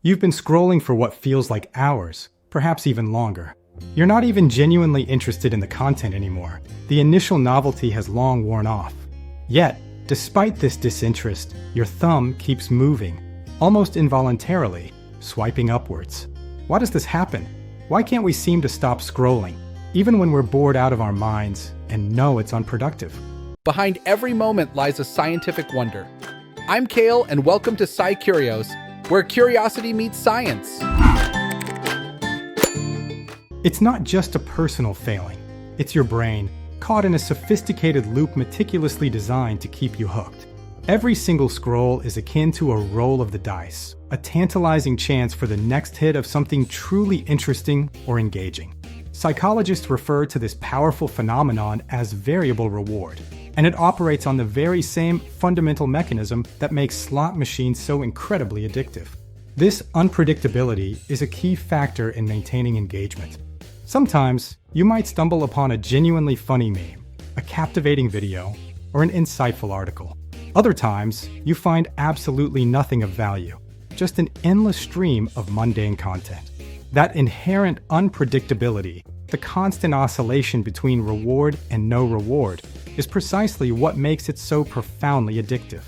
You've been scrolling for what feels like hours, perhaps even longer. You're not even genuinely interested in the content anymore. The initial novelty has long worn off. Yet, despite this disinterest, your thumb keeps moving, almost involuntarily, swiping upwards. Why does this happen? Why can't we seem to stop scrolling, even when we're bored out of our minds and know it's unproductive? Behind every moment lies a scientific wonder. I'm Kale, and welcome to Sci Curios, where curiosity meets science. It's not just a personal failing. It's your brain, caught in a sophisticated loop meticulously designed to keep you hooked. Every single scroll is akin to a roll of the dice, a tantalizing chance for the next hit of something truly interesting or engaging. Psychologists refer to this powerful phenomenon as variable reward, and it operates on the very same fundamental mechanism that makes slot machines so incredibly addictive. This unpredictability is a key factor in maintaining engagement. Sometimes, you might stumble upon a genuinely funny meme, a captivating video, or an insightful article. Other times, you find absolutely nothing of value, just an endless stream of mundane content. That inherent unpredictability, the constant oscillation between reward and no reward, is precisely what makes it so profoundly addictive.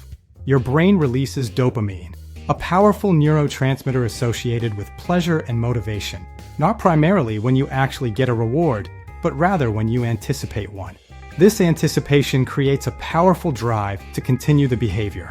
Your brain releases dopamine, a powerful neurotransmitter associated with pleasure and motivation, not primarily when you actually get a reward, but rather when you anticipate one. This anticipation creates a powerful drive to continue the behavior.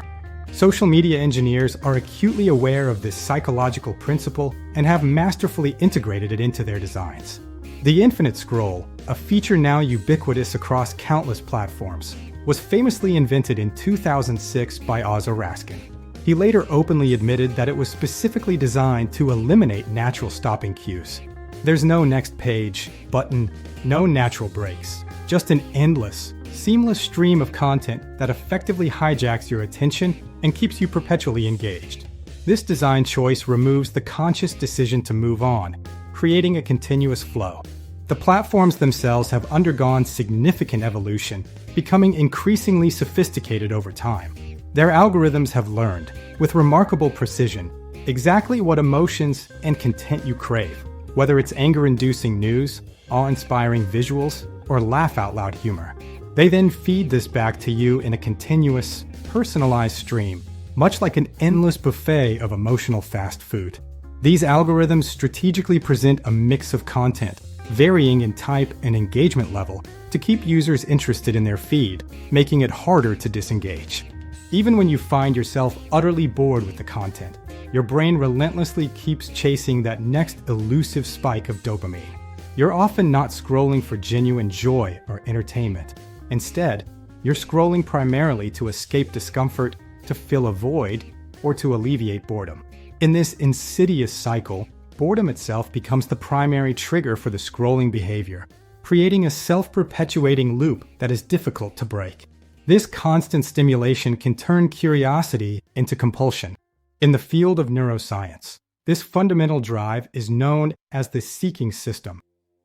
Social media engineers are acutely aware of this psychological principle and have masterfully integrated it into their designs. The infinite scroll, a feature now ubiquitous across countless platforms, was famously invented in 2006 by Ozzo Raskin. He later openly admitted that it was specifically designed to eliminate natural stopping cues. There's no next page, button, no natural breaks, just an endless, seamless stream of content that effectively hijacks your attention and keeps you perpetually engaged. This design choice removes the conscious decision to move on, creating a continuous flow. The platforms themselves have undergone significant evolution, becoming increasingly sophisticated over time. Their algorithms have learned, with remarkable precision, exactly what emotions and content you crave, whether it's anger-inducing news, awe-inspiring visuals, or laugh-out-loud humor. They then feed this back to you in a continuous, personalized stream, much like an endless buffet of emotional fast food. These algorithms strategically present a mix of content, varying in type and engagement level, to keep users interested in their feed, making it harder to disengage. Even when you find yourself utterly bored with the content, your brain relentlessly keeps chasing that next elusive spike of dopamine. You're often not scrolling for genuine joy or entertainment. Instead, you're scrolling primarily to escape discomfort, to fill a void, or to alleviate boredom. In this insidious cycle, boredom itself becomes the primary trigger for the scrolling behavior, creating a self-perpetuating loop that is difficult to break. This constant stimulation can turn curiosity into compulsion. In the field of neuroscience, this fundamental drive is known as the seeking system.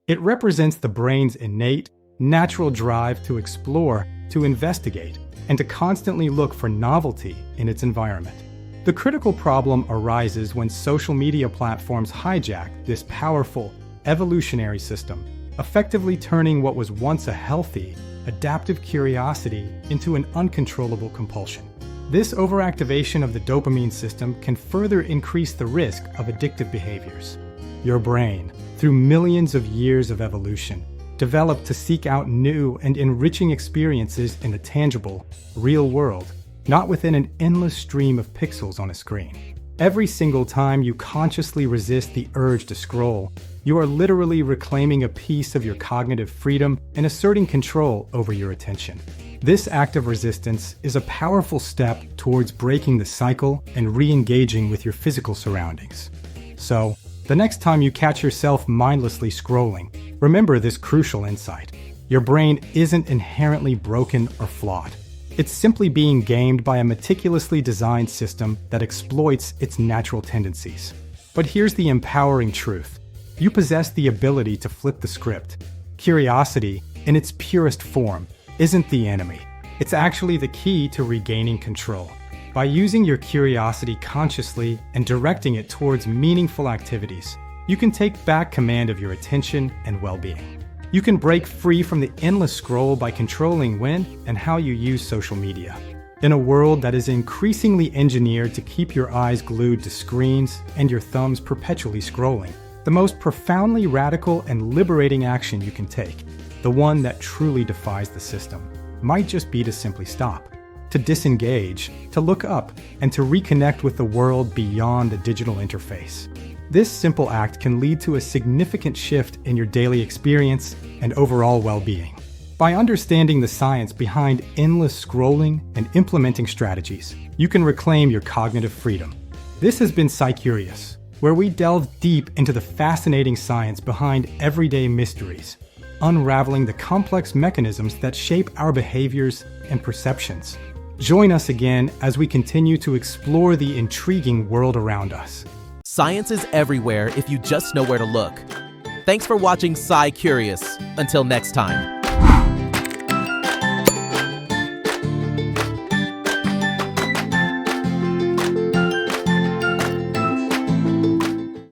It represents the brain's innate, natural drive to explore, to investigate, and to constantly look for novelty in its environment. The critical problem arises when social media platforms hijack this powerful, evolutionary system, effectively turning what was once a healthy, adaptive curiosity into an uncontrollable compulsion. This overactivation of the dopamine system can further increase the risk of addictive behaviors. Your brain, through millions of years of evolution, developed to seek out new and enriching experiences in the tangible, real world, not within an endless stream of pixels on a screen. Every single time you consciously resist the urge to scroll, you are literally reclaiming a piece of your cognitive freedom and asserting control over your attention. This act of resistance is a powerful step towards breaking the cycle and re-engaging with your physical surroundings. So, the next time you catch yourself mindlessly scrolling, remember this crucial insight. Your brain isn't inherently broken or flawed. It's simply being gamed by a meticulously designed system that exploits its natural tendencies. But here's the empowering truth. You possess the ability to flip the script. Curiosity, in its purest form, isn't the enemy. It's actually the key to regaining control. By using your curiosity consciously and directing it towards meaningful activities, you can take back command of your attention and well-being. You can break free from the endless scroll by controlling when and how you use social media. In a world that is increasingly engineered to keep your eyes glued to screens and your thumbs perpetually scrolling, the most profoundly radical and liberating action you can take, the one that truly defies the system, might just be to simply stop, to disengage, to look up, and to reconnect with the world beyond the digital interface. This simple act can lead to a significant shift in your daily experience and overall well-being. By understanding the science behind endless scrolling and implementing strategies, you can reclaim your cognitive freedom. This has been PsyCurious, where we delve deep into the fascinating science behind everyday mysteries, unraveling the complex mechanisms that shape our behaviors and perceptions. Join us again as we continue to explore the intriguing world around us. Science is everywhere if you just know where to look. Thanks for watching PsyCurious. Until next time.